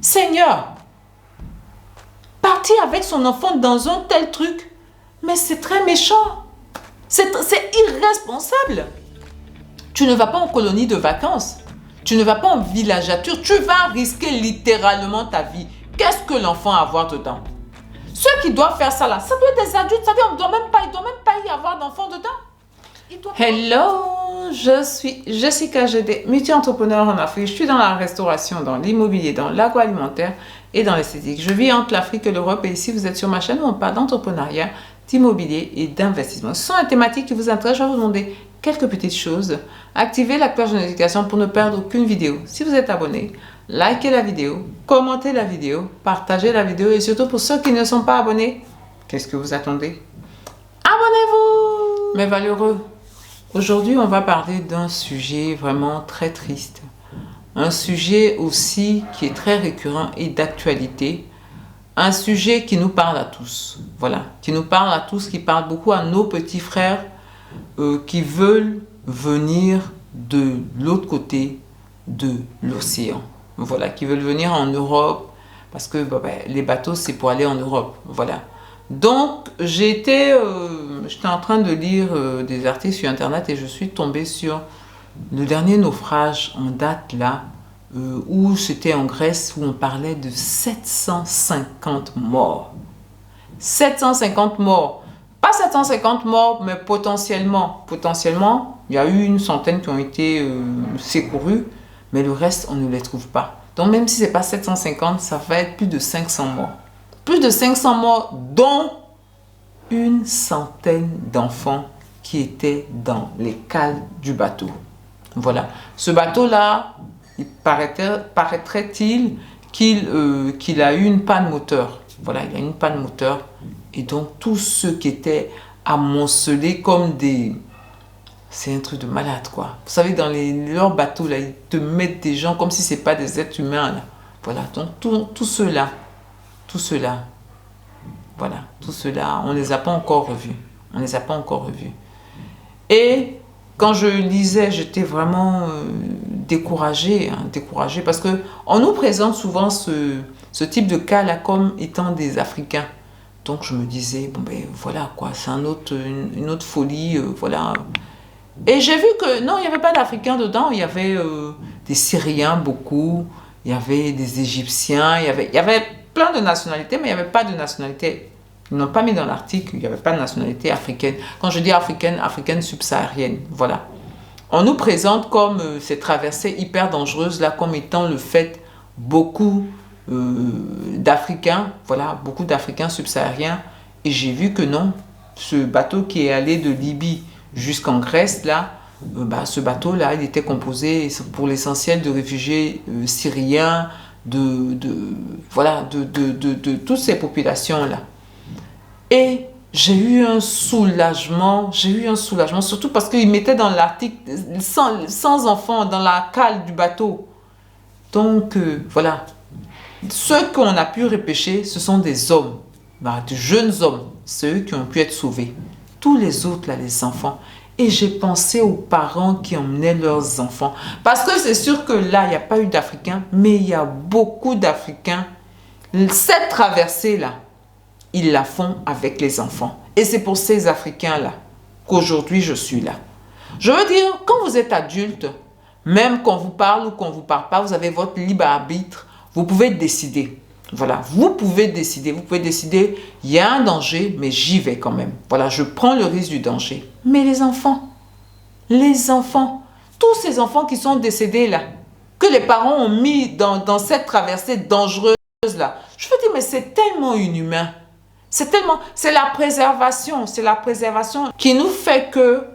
Seigneur, partir avec son enfant dans un tel truc, mais c'est très méchant. C'est irresponsable. Tu ne vas pas en colonie de vacances. Tu ne vas pas en villageature. Tu vas risquer littéralement ta vie. Qu'est-ce que l'enfant a à voir dedans? Ceux qui doivent faire ça là, ça doit être des adultes. Ça veut dire, il ne doit même pas y avoir d'enfants dedans. Hello, je suis Jessica GD, multi-entrepreneur en Afrique. Je suis dans la restauration, dans l'immobilier, dans l'agroalimentaire et dans l'esthétique. Je vis entre l'Afrique et l'Europe et ici vous êtes sur ma chaîne où on parle d'entrepreneuriat, d'immobilier et d'investissement. Ce sont les thématiques qui vous intéressent. Je vais vous demander quelques petites choses. Activez la cloche de notification pour ne perdre aucune vidéo. Si vous êtes abonné, likez la vidéo, commentez la vidéo, partagez la vidéo et surtout pour ceux qui ne sont pas abonnés, qu'est-ce que vous attendez? Abonnez-vous! Mes valeureux, aujourd'hui on va parler d'un sujet vraiment très triste. Un sujet aussi qui est très récurrent et d'actualité. Un sujet qui nous parle à tous. Voilà, qui nous parle à tous, qui parle beaucoup à nos petits frères qui veulent venir de l'autre côté de l'océan. Voilà, qui veulent venir en Europe parce que les bateaux c'est pour aller en Europe. Voilà. Donc j'étais en train de lire des articles sur internet et je suis tombée sur le dernier naufrage en date là où c'était en Grèce où on parlait de 750 morts. 750 morts. Pas 750 morts, mais potentiellement, il y a eu une centaine qui ont été secourus, mais le reste, on ne les trouve pas. Donc même si ce n'est pas 750, ça va être plus de 500 morts. Plus de 500 morts, dont une centaine d'enfants qui étaient dans les cales du bateau. Voilà. Ce bateau-là, il paraîtrait-il qu'il a eu une panne moteur. Voilà, il a une panne moteur. Et donc, tous ceux qui étaient amoncelés comme des... C'est un truc de malade, quoi. Vous savez, dans leurs bateaux, là, ils te mettent des gens comme si ce n'est pas des êtres humains, là. Voilà, donc, tous ceux-là, voilà, tous ceux-là, on ne les a pas encore revus. On ne les a pas encore revus. Et quand je lisais, j'étais vraiment découragée, découragée, parce qu'on nous présente souvent ce type de cas-là comme étant des Africains. Donc je me disais, bon ben voilà quoi, c'est une autre folie, voilà. Et j'ai vu que non, il n'y avait pas d'Africains dedans, il y avait des Syriens beaucoup, il y avait des Égyptiens, il y avait plein de nationalités, mais il n'y avait pas de nationalité. Ils n'ont pas mis dans l'article, il n'y avait pas de nationalité africaine. Quand je dis africaine, africaine subsaharienne, voilà. On nous présente comme ces traversées hyper dangereuses là, comme étant le fait beaucoup d'Africains, voilà, beaucoup d'Africains subsahariens. Et j'ai vu que non, ce bateau qui est allé de Libye jusqu'en Grèce, là, ce bateau-là, il était composé pour l'essentiel de réfugiés syriens, voilà, de toutes ces populations-là. Et j'ai eu un soulagement, surtout parce qu'ils mettaient dans l'article 100 enfants dans la cale du bateau. Donc, voilà. Ceux qu'on a pu repêcher, ce sont des hommes, de jeunes hommes, ceux qui ont pu être sauvés. Tous les autres, là, les enfants. Et j'ai pensé aux parents qui emmenaient leurs enfants. Parce que c'est sûr que là, il n'y a pas eu d'Africains, mais il y a beaucoup d'Africains. Cette traversée-là, ils la font avec les enfants. Et c'est pour ces Africains-là qu'aujourd'hui, je suis là. Je veux dire, quand vous êtes adulte, même qu'on vous parle ou qu'on ne vous parle pas, vous avez votre libre arbitre. Vous pouvez décider. Voilà, vous pouvez décider. Vous pouvez décider, il y a un danger, mais j'y vais quand même. Voilà, je prends le risque du danger. Mais les enfants, tous ces enfants qui sont décédés là, que les parents ont mis dans cette traversée dangereuse là, je veux dire, mais c'est tellement inhumain. C'est la préservation qui nous fait que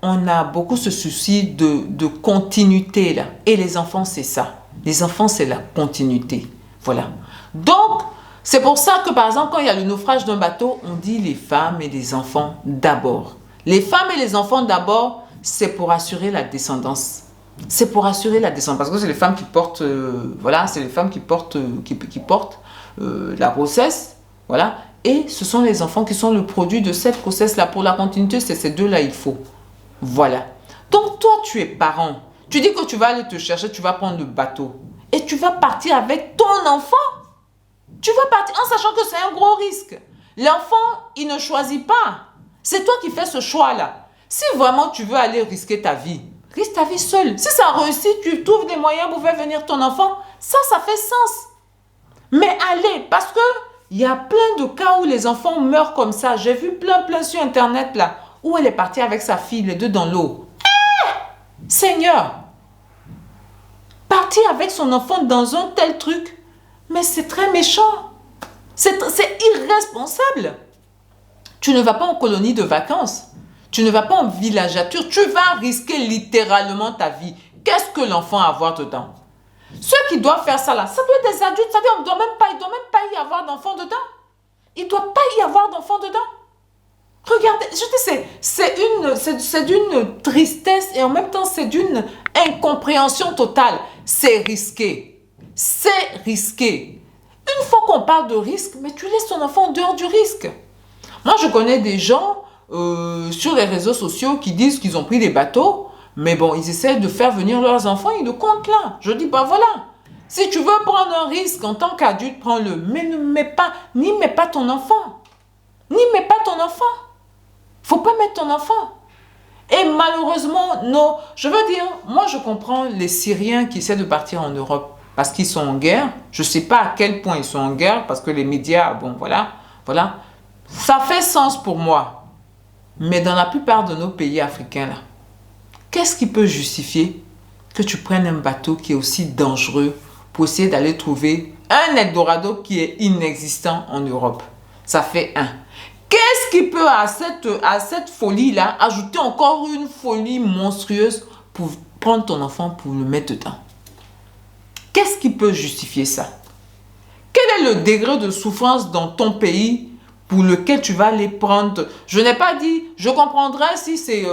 on a beaucoup ce souci de continuité là. Et les enfants, c'est ça. Les enfants, c'est la continuité. Voilà. Donc, c'est pour ça que, par exemple, quand il y a le naufrage d'un bateau, on dit les femmes et les enfants d'abord. Les femmes et les enfants d'abord, c'est pour assurer la descendance. C'est pour assurer la descendance. Parce que c'est les femmes qui portent, voilà, c'est les femmes qui portent la grossesse. Voilà. Et ce sont les enfants qui sont le produit de cette grossesse-là. Pour la continuité, c'est ces deux-là, il faut. Voilà. Donc, toi, tu es parent. Tu dis que tu vas aller te chercher, tu vas prendre le bateau. et tu vas partir avec ton enfant. Tu vas partir en sachant que c'est un gros risque. L'enfant, il ne choisit pas. C'est toi qui fais ce choix-là. Si vraiment tu veux aller risquer ta vie, risque ta vie seule. Si ça réussit, tu trouves des moyens pour faire venir ton enfant, ça fait sens. Mais allez, parce que il y a plein de cas où les enfants meurent comme ça. J'ai vu plein sur Internet là, où elle est partie avec sa fille, les deux dans l'eau. Seigneur, partir avec son enfant dans un tel truc, mais c'est très méchant. C'est irresponsable. Tu ne vas pas en colonie de vacances. Tu ne vas pas en villégiature. Tu vas risquer littéralement ta vie. Qu'est-ce que l'enfant a à voir dedans? Ceux qui doivent faire ça là, ça doit être des adultes. Ça veut dire, il ne doit même pas y avoir d'enfants dedans. Il ne doit pas y avoir d'enfants dedans. Regardez, je dis, c'est d'une tristesse et en même temps c'est d'une incompréhension totale. C'est risqué. C'est risqué. Une fois qu'on parle de risque, mais tu laisses ton enfant en dehors du risque. Moi, je connais des gens sur les réseaux sociaux qui disent qu'ils ont pris des bateaux, mais bon, ils essaient de faire venir leurs enfants, ils le comptent là. Je dis, bah voilà. Si tu veux prendre un risque en tant qu'adulte, prends-le. Mais n'y mets pas ton enfant. N'y mets pas ton enfant. Faut pas mettre ton enfant. Et malheureusement, non. Je veux dire, moi je comprends les Syriens qui essaient de partir en Europe parce qu'ils sont en guerre. Je ne sais pas à quel point ils sont en guerre parce que les médias, bon voilà. Ça fait sens pour moi. Mais dans la plupart de nos pays africains là, qu'est-ce qui peut justifier que tu prennes un bateau qui est aussi dangereux pour essayer d'aller trouver un Eldorado qui est inexistant en Europe? Ça fait un. Qu'est-ce qui peut à cette folie-là ajouter encore une folie monstrueuse pour prendre ton enfant pour le mettre dedans? Qu'est-ce qui peut justifier ça? Quel est le degré de souffrance dans ton pays pour lequel tu vas les prendre? Je n'ai pas dit, je comprendrais si c'est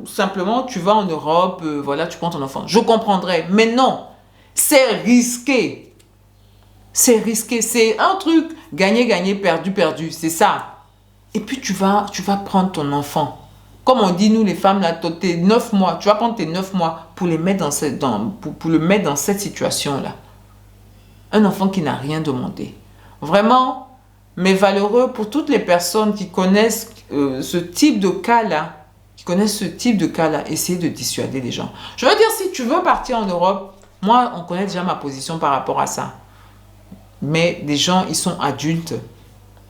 simplement tu vas en Europe, voilà, tu prends ton enfant. Je comprendrais, mais non, c'est risqué. C'est risqué, c'est un truc gagner, perdu, c'est ça. Et puis tu vas prendre ton enfant. Comme on dit, nous les femmes, là, tes 9 mois, tu vas prendre tes 9 mois pour le mettre dans cette situation-là. Un enfant qui n'a rien demandé. Vraiment, mais valeureux pour toutes les personnes qui connaissent ce type de cas-là, essayez de dissuader les gens. Je veux dire, si tu veux partir en Europe, moi, on connaît déjà ma position par rapport à ça. Mais les gens, ils sont adultes,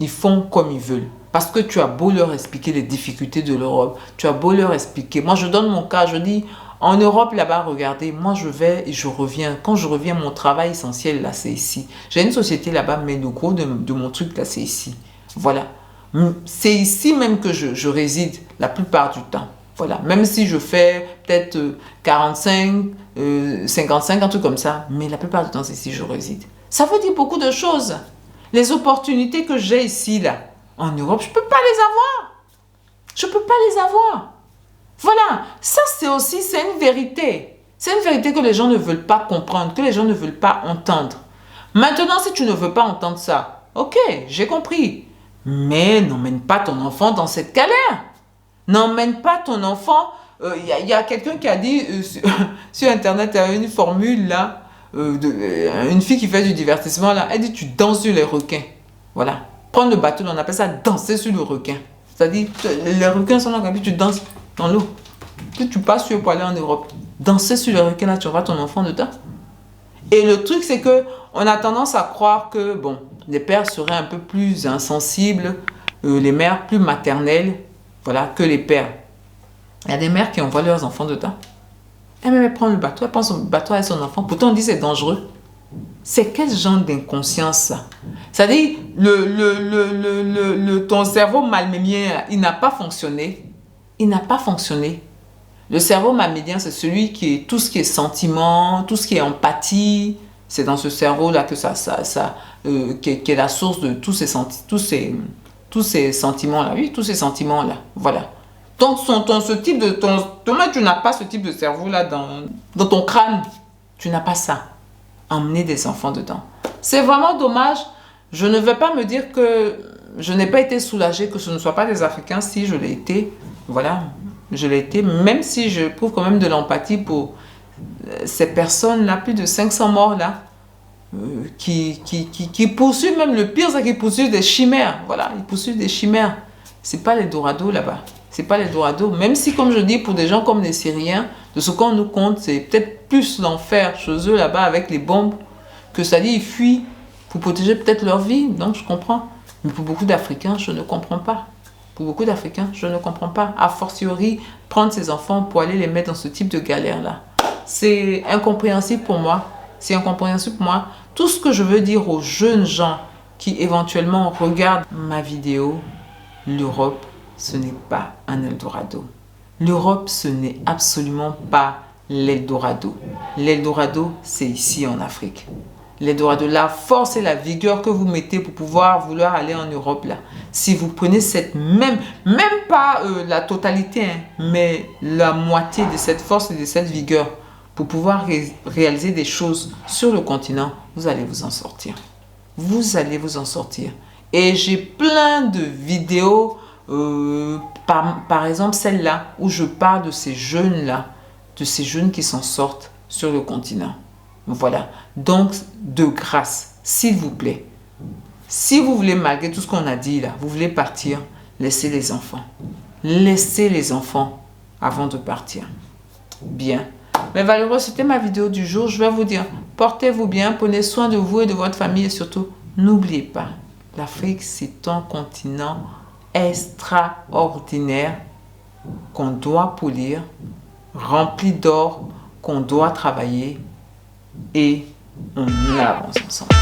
ils font comme ils veulent. Parce que tu as beau leur expliquer les difficultés de l'Europe, tu as beau leur expliquer. Moi, je donne mon cas, je dis, en Europe, là-bas, regardez, moi, je vais et je reviens. Quand je reviens, mon travail essentiel, là, c'est ici. J'ai une société là-bas, mais le gros de mon truc, là, c'est ici. Voilà. C'est ici même que je réside la plupart du temps. Voilà. Même si je fais peut-être 45, 55, un truc comme ça, mais la plupart du temps, c'est ici que je réside. Ça veut dire beaucoup de choses. Les opportunités que j'ai ici, là, en Europe, je ne peux pas les avoir. Je ne peux pas les avoir. Voilà, ça c'est une vérité. C'est une vérité que les gens ne veulent pas comprendre, que les gens ne veulent pas entendre. Maintenant, si tu ne veux pas entendre ça, ok, j'ai compris. Mais n'emmène pas ton enfant dans cette galère. N'emmène pas ton enfant. Il y a quelqu'un qui a dit sur Internet, il y a une formule là, une fille qui fait du divertissement là, elle dit tu danses sur les requins. Voilà. Prendre le bateau, on appelle ça danser sur le requin. C'est-à-dire, les requins sont là, quand tu danses dans l'eau. Que tu passes sur pour aller en Europe. Danser sur le requin, là, tu auras ton enfant dedans. Et le truc, c'est que on a tendance à croire que, bon, les pères seraient un peu plus insensibles, les mères plus maternelles, voilà, que les pères. Il y a des mères qui envoient leurs enfants dedans. Elle prend le bateau, elle prend son bateau avec son enfant. Pourtant, on dit c'est dangereux. C'est quel genre d'inconscience ça? C'est-à-dire, ton cerveau malmédien, il n'a pas fonctionné. Il n'a pas fonctionné. Le cerveau mammalien, c'est celui qui est tout ce qui est sentiment, tout ce qui est empathie. C'est dans ce cerveau-là que qui est la source de tous ces sentiments-là. Oui, tous ces sentiments-là. Voilà. Donc, tu n'as pas ce type de cerveau-là dans ton crâne. Tu n'as pas ça. Emmener des enfants dedans. C'est vraiment dommage. Je ne vais pas me dire que je n'ai pas été soulagée que ce ne soit pas des Africains. Si je l'ai été, voilà, je l'ai été. Même si je prouve quand même de l'empathie pour ces personnes-là, plus de 500 morts là. qui poursuivent même le pire, c'est qu'ils poursuivent des chimères. Voilà, ils poursuivent des chimères. C'est pas l'Eldorado là-bas. C'est pas l'Eldorado. Même si, comme je dis, pour des gens comme les Syriens, de ce qu'on nous compte, c'est peut-être plus l'enfer chez eux là-bas avec les bombes, que ça dit, ils fuient pour protéger peut-être leur vie. Donc, je comprends. Mais pour beaucoup d'Africains, je ne comprends pas. Pour beaucoup d'Africains, je ne comprends pas. A fortiori, prendre ces enfants pour aller les mettre dans ce type de galère-là. C'est incompréhensible pour moi. C'est incompréhensible pour moi. Tout ce que je veux dire aux jeunes gens qui éventuellement regardent ma vidéo, l'Europe, ce n'est pas un Eldorado. L'Europe, ce n'est absolument pas l'Eldorado. L'Eldorado, c'est ici en Afrique. L'Eldorado, la force et la vigueur que vous mettez pour pouvoir vouloir aller en Europe, là, si vous prenez cette même pas la totalité, hein, mais la moitié de cette force et de cette vigueur pour pouvoir réaliser des choses sur le continent, vous allez vous en sortir. Vous allez vous en sortir. Et j'ai plein de vidéos, par exemple celle-là, où je parle de ces jeunes-là, de ces jeunes qui s'en sortent sur le continent. Voilà. Donc, de grâce, s'il vous plaît, si vous voulez, malgré tout ce qu'on a dit là, vous voulez partir, laissez les enfants. Laissez les enfants avant de partir. Bien. Mais Valérie, c'était ma vidéo du jour. Je vais vous dire, portez-vous bien, prenez soin de vous et de votre famille et surtout, n'oubliez pas, l'Afrique, c'est un continent extraordinaire qu'on doit polir, rempli d'or, qu'on doit travailler et on avance ensemble.